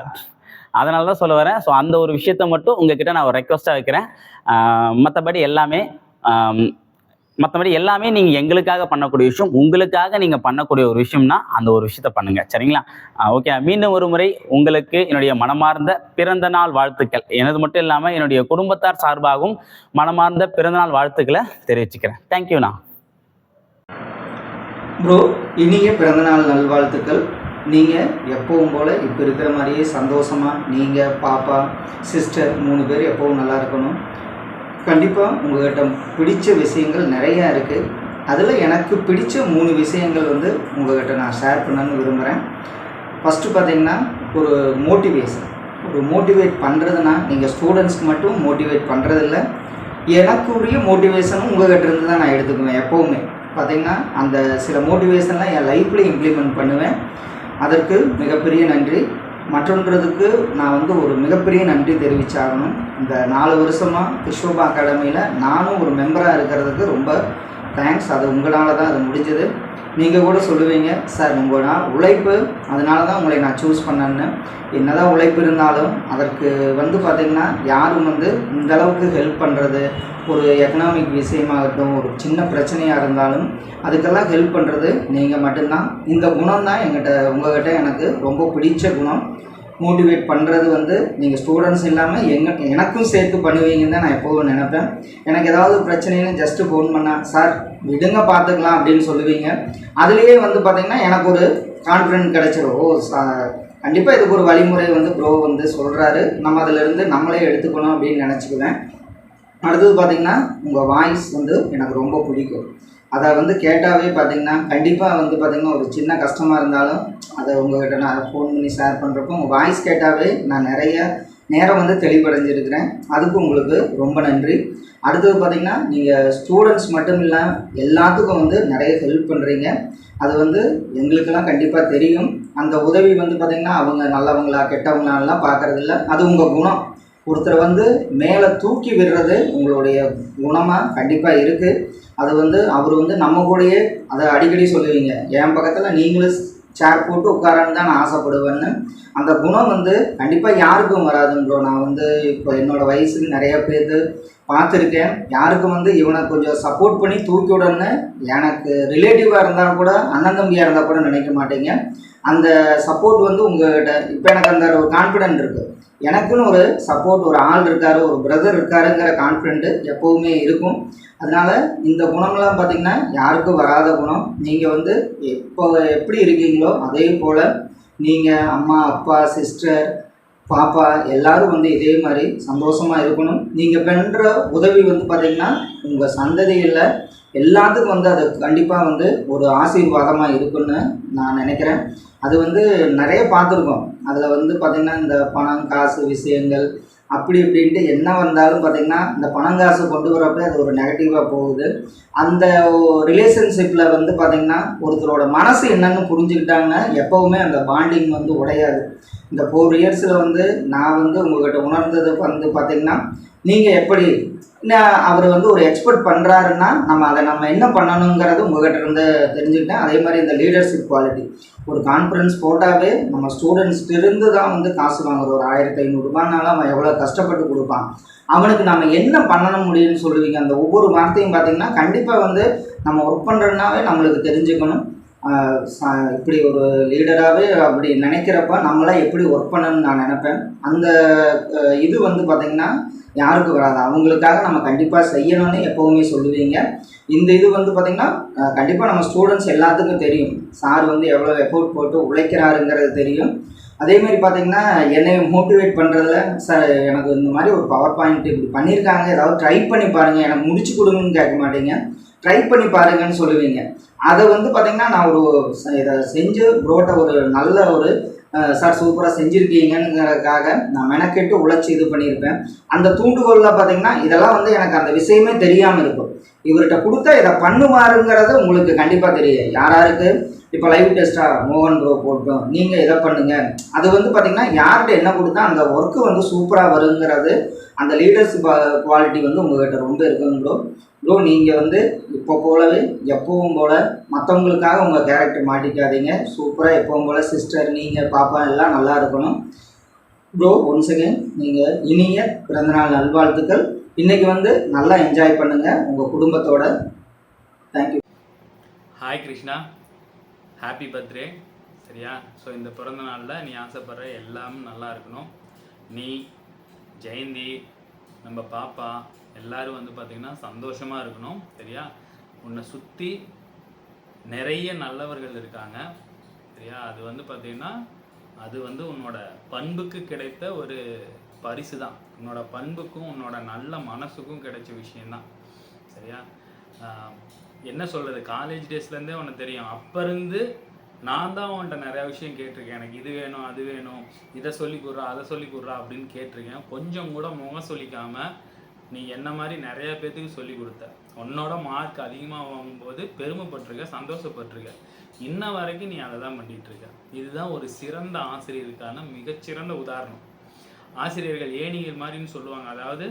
அதனால தான் சொல்ல வரேன். ஸோ அந்த ஒரு விஷயத்த மட்டும் உங்ககிட்ட நான் ஒரு ரெக்வஸ்ட்டாக வைக்கிறேன். மற்றபடி எல்லாமே நீங்கள் எங்களுக்காக பண்ணக்கூடிய விஷயம், உங்களுக்காக நீங்கள் பண்ணக்கூடிய ஒரு விஷயம்னா அந்த ஒரு விஷயத்த பண்ணுங்க. சரிங்களா. ஓகே. மீண்டும் ஒரு முறை உங்களுக்கு என்னுடைய மனமார்ந்த பிறந்த நாள் வாழ்த்துக்கள். எனது மட்டும் இல்லாமல் என்னுடைய குடும்பத்தார் சார்பாகவும் மனமார்ந்த பிறந்தநாள் வாழ்த்துக்களை தெரிவிச்சுக்கிறேன். தேங்க்யூண்ணா. ப்ரோ, இனிய பிறந்தநாள் நல்வாழ்த்துக்கள். நீங்கள் எப்பவும் போல் இப்போ இருக்கிற மாதிரியே சந்தோஷமாக நீங்கள், பாப்பா, சிஸ்டர் 3 பேர் எப்பவும் நல்லா இருக்கணும். கண்டிப்பாக உங்கள்கிட்ட பிடிச்ச விஷயங்கள் நிறையா இருக்குது. அதில் எனக்கு பிடிச்ச 3 விஷயங்கள் உங்கள்கிட்ட நான் ஷேர் பண்ணணும்னு விரும்புகிறேன். ஃபஸ்ட்டு பார்த்திங்கன்னா, ஒரு மோட்டிவேட் பண்ணுறதுனா நீங்கள் ஸ்டூடெண்ட்ஸ்க்கு மட்டும் மோட்டிவேட் பண்ணுறதில்ல, எனக்குரிய மோட்டிவேஷனும் உங்கள்கிட்ட இருந்து தான் நான் எடுத்துக்குவேன். எப்போவுமே பார்த்திங்கன்னா அந்த சில மோட்டிவேஷன்லாம் என் லைஃப்பில் இம்ப்ளிமெண்ட் பண்ணுவேன். அதற்கு மிகப்பெரிய நன்றி. மற்றொன்றதுக்கு நான் ஒரு மிகப்பெரிய நன்றி தெரிவிச்சாகணும். இந்த 4 வருஷமாக கிறிஷோபா அகாடமியில் நானும் ஒரு மெம்பராக இருக்கிறதுக்கு ரொம்ப தேங்க்ஸ். அது உங்களால் தான் அது முடிஞ்சது. நீங்கள் கூட சொல்லுவீங்க, சார் உங்களால் உழைப்பு, அதனால தான் உங்களை நான் சூஸ் பண்ணேன்னு. என்ன தான் உழைப்பு இருந்தாலும் அதற்கு பார்த்திங்கன்னா யாரும் இந்தளவுக்கு ஹெல்ப் பண்ணுறது, ஒரு எக்கனாமிக் விஷயமாகட்டும், ஒரு சின்ன பிரச்சனையாக இருந்தாலும் அதுக்கெல்லாம் ஹெல்ப் பண்ணுறது நீங்கள் மட்டும்தான். இந்த குணம் தான் உங்கள்கிட்ட எனக்கு ரொம்ப பிடிச்ச குணம். மோட்டிவேட் பண்ணுறது வந்து நீங்கள் ஸ்டூடெண்ட்ஸ் இல்லாமல் எனக்கும் சேர்த்து பண்ணுவீங்கன்னு தான் நான் எப்போவும் நினைப்பேன். எனக்கு ஏதாவது பிரச்சனைன்னு ஜஸ்ட்டு ஃபோன் பண்ணால் சார் விடுங்க பார்த்துக்கலாம் அப்படின்னு சொல்லுவீங்க. அதுலேயே வந்து பார்த்திங்கன்னா எனக்கு ஒரு கான்ஃபிடென்ட் கிடச்சிரும். ஓ கண்டிப்பாக இதுக்கு ஒரு வழிமுறை வந்து ப்ரோ வந்து சொல்கிறாரு, நம்ம அதிலேருந்து நம்மளே எடுத்துக்கணும் அப்படின்னு நினச்சிக்குவேன். அடுத்தது பார்த்திங்கன்னா உங்கள் வாய்ஸ் வந்து எனக்கு ரொம்ப பிடிக்கும். அதை வந்து கேட்டாவே பார்த்திங்கன்னா கண்டிப்பாக வந்து பார்த்திங்கன்னா ஒரு சின்ன கஷ்டமாக இருந்தாலும் அதை உங்கள்கிட்ட நான் ஃபோன் பண்ணி ஷேர் பண்ணுறப்போ உங்கள் வாய்ஸ் கேட்டாவே நான் நிறைய நேரம் வந்து தெளிவடைஞ்சிருக்கிறேன். அதுக்கு உங்களுக்கு ரொம்ப நன்றி. அடுத்தது பார்த்திங்கன்னா நீங்கள் ஸ்டூடெண்ட்ஸ் மட்டும் இல்லாமல் எல்லாத்துக்கும் வந்து நிறைய ஹெல்ப் பண்ணுறீங்க. அது வந்து எங்களுக்கெல்லாம் கண்டிப்பாக தெரியும். அந்த உதவி வந்து பார்த்திங்கன்னா அவங்க நல்லவங்களா கெட்டவங்களாலாம் பார்க்குறதில்ல, அது உங்கள் குணம். ஒருத்தரை வந்து மேலே தூக்கி விடுறது உங்களுடைய குணமாக கண்டிப்பாக இருக்குது. அது வந்து அவர் வந்து நம்ம கூடயே அதை அடிக்கடி சொல்லுவீங்க, என் பக்கத்தில் நீங்களும் சேர் போட்டு உட்காரன்னு தான் நான் ஆசைப்படுவேன்னு. அந்த குணம் வந்து கண்டிப்பாக யாருக்கும் வராதுன்றோ. நான் வந்து இப்போ என்னோடய வயசுக்கு நிறைய பேர் பார்த்துருக்கேன். யாருக்கும் வந்து இவனை கொஞ்சம் சப்போர்ட் பண்ணி தூக்கி விடன்னு எனக்கு ரிலேட்டிவாக இருந்தால் கூட அண்ணன் தம்பியாக இருந்தால் கூட நினைக்க மாட்டீங்க. அந்த சப்போர்ட் வந்து உங்கள்கிட்ட இப்போ எனக்கு அந்த ஒரு கான்ஃபிடென்ட் இருக்குது. எனக்குன்னு ஒரு சப்போர்ட் ஒரு ஆள் இருக்கார், ஒரு பிரதர் இருக்காருங்கிற கான்ஃபிடென்ட்டு எப்போவுமே இருக்கும். அதனால் இந்த குணம்லாம் பார்த்திங்கன்னா யாருக்கும் வராத குணம். நீங்கள் வந்து எப்படி இருக்கீங்களோ அதே போல் நீங்கள் அம்மா அப்பா சிஸ்டர் பாப்பா எல்லோரும் வந்து இதே மாதிரி சந்தோஷமாக இருக்கணும். நீங்கள் பண்ணுற உதவி வந்து பார்த்திங்கன்னா உங்கள் சந்ததியில் எல்லாத்துக்கும் வந்து அது கண்டிப்பாக வந்து ஒரு ஆசீர்வாதமாக இருக்குன்னு நான் நினைக்கிறேன். அது வந்து நிறைய பார்த்துருக்கோம். அதில் வந்து பார்த்திங்கன்னா இந்த பணம் காசு விஷயங்கள் அப்படி இப்படின்ட்டு என்ன வந்தாலும் பார்த்திங்கன்னா இந்த பணம் காசு கொண்டு வரப்போ அது ஒரு நெகட்டிவாக போகுது. அந்த ரிலேஷன்ஷிப்பில் வந்து பார்த்திங்கன்னா ஒருத்தரோட மனசு என்னன்னு புரிஞ்சுக்கிட்டாங்கன்னா எப்போவுமே அந்த பாண்டிங் வந்து உடையாது. இந்த 4 இயர்ஸில் வந்து நான் வந்து உங்கள்கிட்ட உணர்ந்தது வந்து பார்த்திங்கன்னா நீங்கள் எப்படி அவர் வந்து ஒரு எக்ஸ்பெக்ட் பண்ணுறாருன்னா நம்ம என்ன பண்ணணுங்கிறது உங்கள்கிட்ட இருந்து தெரிஞ்சுக்கிட்டேன். அதே மாதிரி இந்த லீடர்ஷிப் குவாலிட்டி, ஒரு கான்ஃபரன்ஸ் போட்டாவே நம்ம ஸ்டூடெண்ட்ஸ்ட்டு இருந்து தான் வந்து காசு வாங்குற ஒரு 1500 ரூபாய்னாலும் அவன் எவ்வளோ கஷ்டப்பட்டு கொடுப்பான். அவனுக்கு நம்ம என்ன பண்ண முடியும்னு சொல்லுவீங்க. அந்த ஒவ்வொரு வார்த்தையும் பார்த்திங்கன்னா கண்டிப்பாக வந்து நம்ம ஒர்க் பண்ணுறதுனாவே நம்மளுக்கு தெரிஞ்சுக்கணும். இப்படி ஒரு லீடராகவே அப்படி நினைக்கிறப்ப நம்மளாம் எப்படி ஒர்க் பண்ணணும்னு நான் நினைப்பேன். அந்த இது வந்து பார்த்திங்கன்னா யாருக்கு வராது. அவங்களுக்காக நம்ம கண்டிப்பாக செய்யணும்னு எப்போவுமே சொல்லுவீங்க. இந்த இது வந்து பார்த்திங்கன்னா கண்டிப்பாக நம்ம ஸ்டூடெண்ட்ஸ் எல்லாத்துக்கும் தெரியும். சார் வந்து எவ்வளோ எஃபோர்ட் போட்டு உழைக்கிறாருங்கிறது தெரியும். அதேமாதிரி பார்த்திங்கன்னா என்னை மோட்டிவேட் பண்ணுறதுல சார் எனக்கு இந்த மாதிரி ஒரு பவர் பாயிண்ட் இப்படி பண்ணியிருக்காங்க, ஏதாவது ட்ரை பண்ணி பாருங்கள், எனக்கு முடிச்சு கொடுங்கன்னு கேட்க மாட்டீங்க, ட்ரை பண்ணி பாருங்கன்னு சொல்லுவீங்க. அதை வந்து பார்த்திங்கன்னா நான் இதை செஞ்சு ப்ரோட்ட ஒரு நல்ல ஒரு சார் சூப்பராக செஞ்சுருக்கீங்கிறதுக்காக நான் மெனக்கெட்டு உழைச்சி இது பண்ணியிருப்பேன். அந்த தூண்டுகோலில் பார்த்திங்கன்னா இதெல்லாம் வந்து எனக்கு அந்த விஷயமே தெரியாமல் இருக்கும். இவர்கிட்ட கொடுத்தா இதை பண்ணுவாருங்கிறது உங்களுக்கு கண்டிப்பாக தெரியும். யாராருக்கு இப்போ லைவ் டெஸ்ட்டாக மோகன் ப்ரோ போட்டோம், நீங்கள் இதை பண்ணுங்கள், அது வந்து பார்த்திங்கன்னா யார்கிட்ட என்ன கொடுத்தா அந்த ஒர்க்கு வந்து சூப்பராக வருங்கிறது அந்த லீடர்ஷிப் குவாலிட்டி வந்து உங்கள்கிட்ட ரொம்ப இருக்குங்க ப்ரோ. நீங்கள் வந்து இப்போ போலவே எப்பவும் போல் மற்றவங்களுக்காக உங்கள் கேரக்டர் மாட்டிக்காதீங்க. சூப்பராக எப்பவும் போல் சிஸ்டர் நீங்கள் பாப்பா எல்லாம் நல்லா இருக்கணும் ப்ரோ. ஒன்ஸ் அகெயின் நீங்கள் இனிய பிறந்தநாள் நல்வாழ்த்துக்கள். இன்றைக்கி வந்து நல்லா என்ஜாய் பண்ணுங்கள் உங்கள் குடும்பத்தோட. Thank you. Hi Krishna, happy birthday. சரியா? ஸோ இந்த பிறந்த நாளில் நீ ஆசைப்படுற எல்லாமே நல்லா இருக்கணும். நீ ஜெயந்தி நம்ம பாப்பா எல்லோரும் வந்து பார்த்திங்கன்னா சந்தோஷமாக இருக்கணும். சரியா? உன்னை சுற்றி நிறைய நல்லவர்கள் இருக்காங்க. சரியா? அது வந்து பார்த்திங்கன்னா அது வந்து உன்னோட பண்புக்கு கிடைத்த ஒரு பரிசு தான். உன்னோட பண்புக்கும் உன்னோட நல்ல மனசுக்கும் கிடைச்ச விஷயந்தான். சரியா? என்ன சொல்கிறது, காலேஜ் டேஸ்லேருந்தே உனக்கு தெரியும். அப்போ இருந்து நான் தான் உன்கிட்ட நிறையா விஷயம் கேட்டிருக்கேன். எனக்கு இது வேணும் அது வேணும், இதை சொல்லி கொடுறா அதை சொல்லி கொடுறா அப்படின்னு கேட்டிருக்கேன். கொஞ்சம் கூட முகம் சொல்லிக்காமல் நீ என்ன மாதிரி நிறைய பேர்த்துக்கு சொல்லி கொடுத்த. உன்னோட மார்க் அதிகமாக வாங்கும்போது பெருமைப்பட்டிருக்க, சந்தோஷப்பட்டிருக்க. இன்ன வரைக்கும் நீ அதை தான் பண்ணிகிட்ருக்க. இதுதான் ஒரு சிறந்த ஆசிரியருக்கான மிகச்சிறந்த உதாரணம். ஆசிரியர்கள் ஏணிகள் மாதிரின்னு சொல்லுவாங்க. அதாவது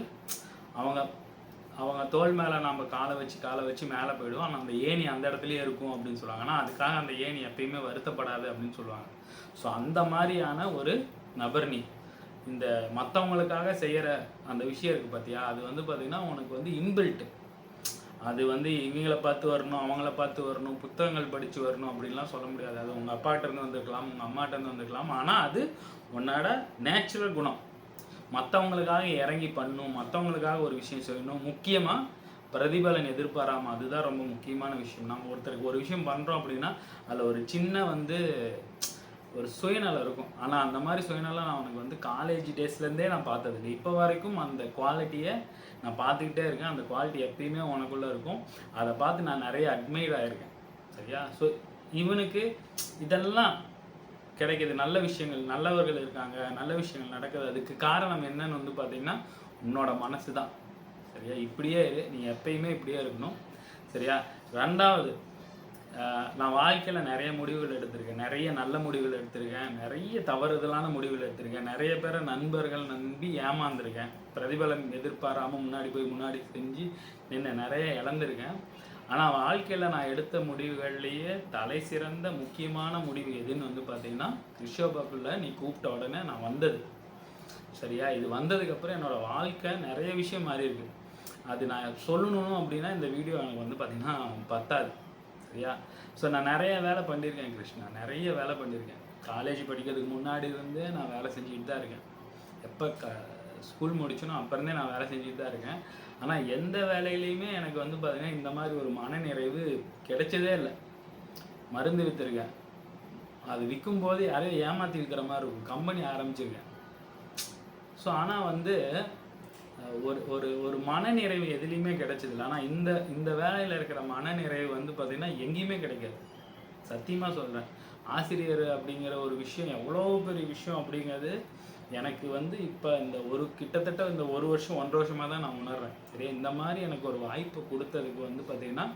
அவங்க தோல் மேலே நம்ம காலை வச்சு மேலே போயிடுவோம். ஆனால் அந்த ஏணி அந்த இடத்துலையே இருக்கும் அப்படின்னு சொல்லுவாங்க. ஆனால் அதுக்காக அந்த ஏணி எப்பயுமே வருத்தப்படாது அப்படின்னு சொல்லுவாங்க. ஸோ அந்த மாதிரியான ஒரு நபர் நீ. இந்த மற்றவங்களுக்காக செய்கிற அந்த விஷயம் இருக்குது பார்த்தியா, அது வந்து பார்த்திங்கன்னா உனக்கு வந்து இன்பில்ட்டு. அது வந்து இவங்கள பார்த்து வரணும், அவங்கள பார்த்து வரணும், புத்தகங்கள் படித்து வரணும் அப்படின்லாம் சொல்ல முடியாது. அது உங்கள் அப்பாட்டேருந்து வந்திருக்கலாம், உங்கள் அம்மாட்டேருந்து வந்திருக்கலாம். ஆனால் அது உன்னோட நேச்சுரல் குணம். மற்றவங்களுக்காக இறங்கி பண்ணணும், மற்றவங்களுக்காக ஒரு விஷயம் செய்யணும், முக்கியமாக பிரதிபலன் எதிர்பாராமல். அதுதான் ரொம்ப முக்கியமான விஷயம். நம்ம ஒருத்தருக்கு ஒரு விஷயம் பண்ணுறோம் அப்படின்னா அதில் ஒரு சின்ன வந்து ஒரு சுயநலம் இருக்கும். ஆனால் அந்த மாதிரி சுயநலம் நான் உனக்கு வந்து காலேஜ் டேஸ்லேருந்தே நான் பார்த்ததில்லை. இப்போ வரைக்கும் அந்த குவாலிட்டியை நான் பார்த்துக்கிட்டே இருக்கேன். அந்த குவாலிட்டி எப்பயுமே உனக்குள்ளே இருக்கும். அதை பார்த்து நான் நிறைய அட்மைர் ஆகிருக்கேன். சரியா? ஸோ இவனுக்கு இதெல்லாம் கிடைக்கிது, நல்ல விஷயங்கள், நல்லவர்கள் இருக்காங்க, நல்ல விஷயங்கள் நடக்குது. அதுக்கு காரணம் என்னன்னு வந்து பார்த்திங்கன்னா உன்னோட மனசு தான். சரியா? இப்படியே இரு, நீ எப்பயுமே இப்படியே இருக்கணும். சரியா? ரெண்டாவது, நான் வாழ்க்கையில் நிறைய முடிவுகள் எடுத்திருக்கேன், நிறைய நல்ல முடிவுகள் எடுத்திருக்கேன், நிறைய தவறுதலான முடிவுகள் எடுத்திருக்கேன், நிறைய பேரை நண்பர்கள் நம்பி ஏமாந்துருக்கேன், பிரதிபலன் எதிர்பாராமல் முன்னாடி செஞ்சு நின்று நிறைய இழந்திருக்கேன். ஆனால் வாழ்க்கையில் நான் எடுத்த முடிவுகள்லேயே தலை சிறந்த முக்கியமான முடிவு எதுன்னு வந்து பார்த்தீங்கன்னா கிறிஷோபாக்குள்ள நீ கூப்பிட்ட உடனே நான் வந்தது. சரியா? இது வந்ததுக்கப்புறம் என்னோடய வாழ்க்கை நிறைய விஷயம் மாறி இருக்கு. அது நான் சொல்லணும் அப்படின்னா இந்த வீடியோ எனக்கு வந்து பார்த்திங்கன்னா பத்தாது. சரியா? ஸோ நான் நிறைய வேலை பண்ணியிருக்கேன் கிருஷ்ணா, நிறைய வேலை பண்ணியிருக்கேன். காலேஜ் படிக்கிறதுக்கு முன்னாடி இருந்தே நான் வேலை செஞ்சுக்கிட்டு தான் இருக்கேன். எப்போ ஸ்கூல் முடிச்சனோ அப்போருந்தே நான் வேலை செஞ்சுட்டு தான் இருக்கேன். ஆனால் எந்த வேலையிலையுமே எனக்கு வந்து பார்த்திங்கன்னா இந்த மாதிரி ஒரு மனநிறைவு கிடைச்சதே இல்லை. மருந்து விற்றுருக்கேன், அது விற்கும்போது யாரையும் ஏமாற்றி விற்கிற மாதிரி இருக்கும். கம்பெனி ஆரம்பிச்சிருக்கேன். ஸோ ஆனால் வந்து ஒரு ஒரு மனநிறைவு எதுலேயுமே கிடைச்சதில்லை. ஆனால் இந்த வேலையில் இருக்கிற மனநிறைவு வந்து பார்த்திங்கன்னா எங்கேயுமே கிடைக்காது. சத்தியமாக சொல்கிறேன். ஆசிரியர் அப்படிங்கிற ஒரு விஷயம் எவ்வளோ பெரிய விஷயம் அப்படிங்கிறது எனக்கு வந்து இப்போ இந்த கிட்டத்தட்ட இந்த 1 வருஷம் 1.5 வருஷமாக தான் நான் உணர்றேன். சரி, இந்த மாதிரி எனக்கு ஒரு வாய்ப்பு கொடுத்ததுக்கு வந்து பார்த்திங்கன்னா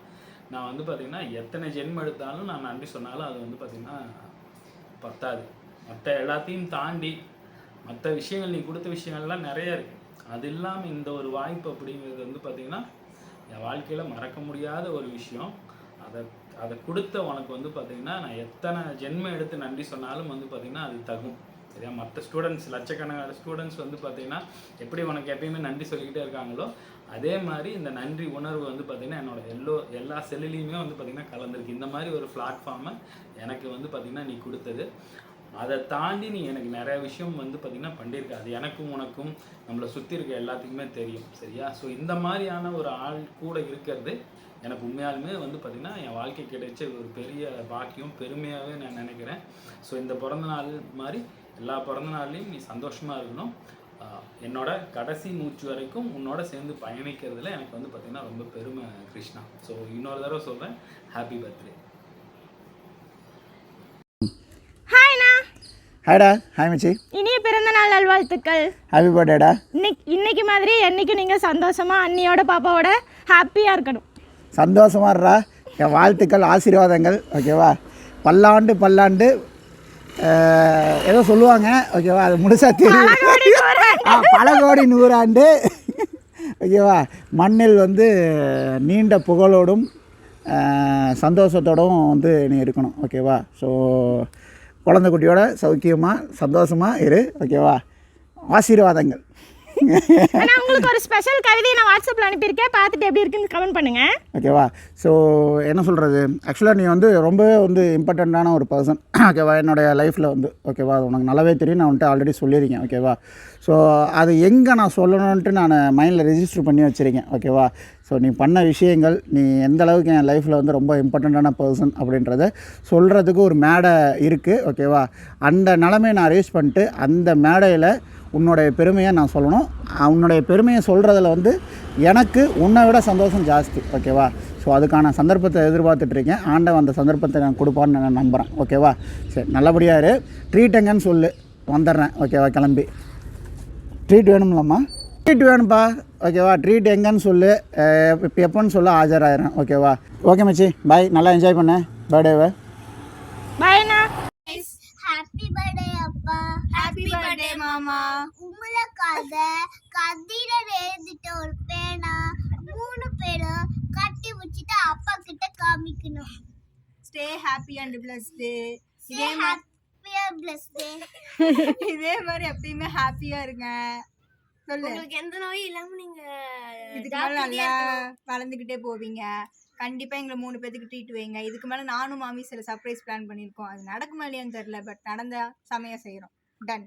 நான் வந்து பார்த்திங்கன்னா எத்தனை ஜென்மம் எடுத்தாலும் நான் நன்றி சொன்னாலும் அது வந்து பார்த்திங்கன்னா பத்தாது. மற்ற எல்லாத்தையும் தாண்டி மற்ற விஷயங்கள், நீ கொடுத்த விஷயங்கள்லாம் நிறைய இருக்குது. அது இல்லாமல் இந்த ஒரு வாய்ப்பு அப்படிங்கிறது வந்து பார்த்திங்கன்னா என் வாழ்க்கையில் மறக்க முடியாத ஒரு விஷயம். அதை கொடுத்த உனக்கு வந்து பார்த்திங்கன்னா நான் எத்தனை ஜென்மம் எடுத்து நன்றி சொன்னாலும் வந்து பார்த்திங்கன்னா அது தகும். சரியா? மற்ற ஸ்டூடெண்ட்ஸ், லட்சக்கணக்கான ஸ்டூடெண்ட்ஸ் வந்து பார்த்திங்கன்னா எப்படி உனக்கு எப்பயுமே நன்றி சொல்லிக்கிட்டே இருக்காங்களோ அதே மாதிரி இந்த நன்றி உணர்வு வந்து பார்த்திங்கன்னா என்னோட எல்லா செல்லுலேயுமே வந்து பார்த்திங்கன்னா கலந்துருக்கு. இந்த மாதிரி ஒரு பிளாட்ஃபார்மை எனக்கு வந்து பார்த்திங்கன்னா நீ கொடுத்தது. அதை தாண்டி நீ எனக்கு நிறைய விஷயம் வந்து பார்த்திங்கன்னா பண்ணியிருக்க. அது எனக்கும் உனக்கும் நம்மளை சுற்றி இருக்க எல்லாத்துக்குமே தெரியும். சரியா? ஸோ இந்த மாதிரியான ஒரு ஆள் கூட இருக்கிறது எனக்கு உண்மையாலுமே வந்து பார்த்திங்கன்னா என் வாழ்க்கை கிடைச்ச ஒரு பெரிய பாக்கியம், பெருமையாகவே நான் நினைக்கிறேன். ஸோ இந்த பிறந்தநாள் மாதிரி எல்லா பிறந்த நாள்லையும் நீ சந்தோஷமாக இருக்கணும். என்னோட கடைசி மூச்சு வரைக்கும் உன்னோட சேர்ந்து பயணிக்கிறதுல எனக்கு வந்து பார்த்திங்கன்னா ரொம்ப பெருமை கிருஷ்ணா. ஸோ இன்னொரு தடவை சொல்கிறேன், ஹாப்பி பர்த்டே. ஹாய்டா. ஹாய் மச்சி. இனிய பிறந்தநாள் நல்வாழ்த்துக்கள். ஹாப்பி பர்த்டேடா. இன்னைக்கு மாதிரி என்னைக்கும் நீங்கள் சந்தோஷமாக அண்ணியோட பாப்பாவோட ஹாப்பியாக இருக்கணும். சந்தோஷமா இருடா. என் வாழ்த்துக்கள், ஆசீர்வாதங்கள். ஓகேவா? பல்லாண்டு ஏதோ சொல்லுவாங்க. ஓகேவா? அது முழுசா தெரியும். பல கோடி 100 ஆண்டு. ஓகேவா? மண்ணில் வந்து நீண்ட புகழோடும் சந்தோஷத்தோடும் வந்து நீ இருக்கணும். ஓகேவா? ஸோ குழந்தை குட்டியோட சௌக்கியமாக சந்தோஷமாக இரு. ஓகேவா? ஆசீர்வாதங்கள். ஆனால் உங்களுக்கு ஒரு ஸ்பெஷல் கவிதையை நான் வாட்ஸ்அப்பில் அனுப்பியிருக்கேன், பார்த்துட்டு எப்படி இருக்குன்னு கமெண்ட் பண்ணுங்கள். ஓகேவா? ஸோ என்ன சொல்கிறது, ஆக்சுவலாக நீ வந்து ரொம்பவே வந்து இம்பார்ட்டண்ட்டான ஒரு பர்சன். ஓகேவா? என்னுடைய லைஃப்பில் வந்து. ஓகேவா? அது உனக்கு நல்லாவே தெரியும், நான் வந்துட்டு ஆல்ரெடி சொல்லியிருக்கேன். ஓகேவா? ஸோ அது எங்கே நான் சொல்லணுன்ட்டு நான் மைண்டில் ரெஜிஸ்டர் பண்ணி வச்சுருக்கேன். ஓகேவா? ஸோ நீ பண்ண விஷயங்கள், நீ எந்த அளவுக்கு என் லைஃப்பில் வந்து ரொம்ப இம்பார்ட்டண்ட்டான பர்சன் அப்படின்றத சொல்கிறதுக்கு ஒரு மேடை இருக்குது. ஓகேவா? அந்த நிலைமையை நான் ரீச் பண்ணிட்டு அந்த மேடையில் உன்னுடைய பெருமையை நான் சொல்லணும். உன்னுடைய பெருமையை சொல்கிறதுல வந்து எனக்கு உன்னை விட சந்தோஷம் ஜாஸ்தி. ஓகேவா? ஸோ அதுக்கான சந்தர்ப்பத்தை எதிர்பார்த்துட்ருக்கேன். ஆண்டவன் அந்த சந்தர்ப்பத்தை நான் கொடுப்பான்னு நான் நம்புகிறேன். ஓகேவா? சரி, நல்லபடியாக இரு. ட்ரீட் எங்கன்னு சொல்லு, வந்துடுறேன். ஓகேவா? கிளம்பி. ட்ரீட் வேணும்லம்மா? ட்ரீட் வேணும்ப்பா. ஓகேவா? ட்ரீட் எங்கன்னு சொல்லு, இப்போ எப்போன்னு சொல்ல ஆஜராகிறேன். ஓகேவா? ஓகே மச்சி, பாய். நல்லா என்ஜாய் பண்ணேன் பர்த்டேவை. பாய்ண்ணா. ஹாப்பி பர்த்டே அப்பா. ஹாப்பி பர்த்டே மாமா. உங்களுக்காக கதிர எழுதிட்ட ஒரு பேனா 3 பேரும் கட்டி வச்சுட்டு அப்பா கிட்ட காமிக்கணும். Stay happy and blessed. இதே மாதிரி எப்பயுமே ஹாப்பியா இருங்க. சொல்லு. உங்களுக்கு எந்த நோயும் இல்லாம நீங்க இதுக்கு மேலே நல்லா வளர்ந்துக்கிட்டே போவீங்க. கண்டிப்பாக எங்களை 3 பேத்துக்கு ட்ரீட் வைங்க. இதுக்கு மேலே நானும் மாமி சில சர்ப்ரைஸ் பிளான் பண்ணியிருக்கோம். அது நடக்குமா இல்லையான்னு தெரில, பட் நடந்தால் செமையாக செய்கிறோம். டன்.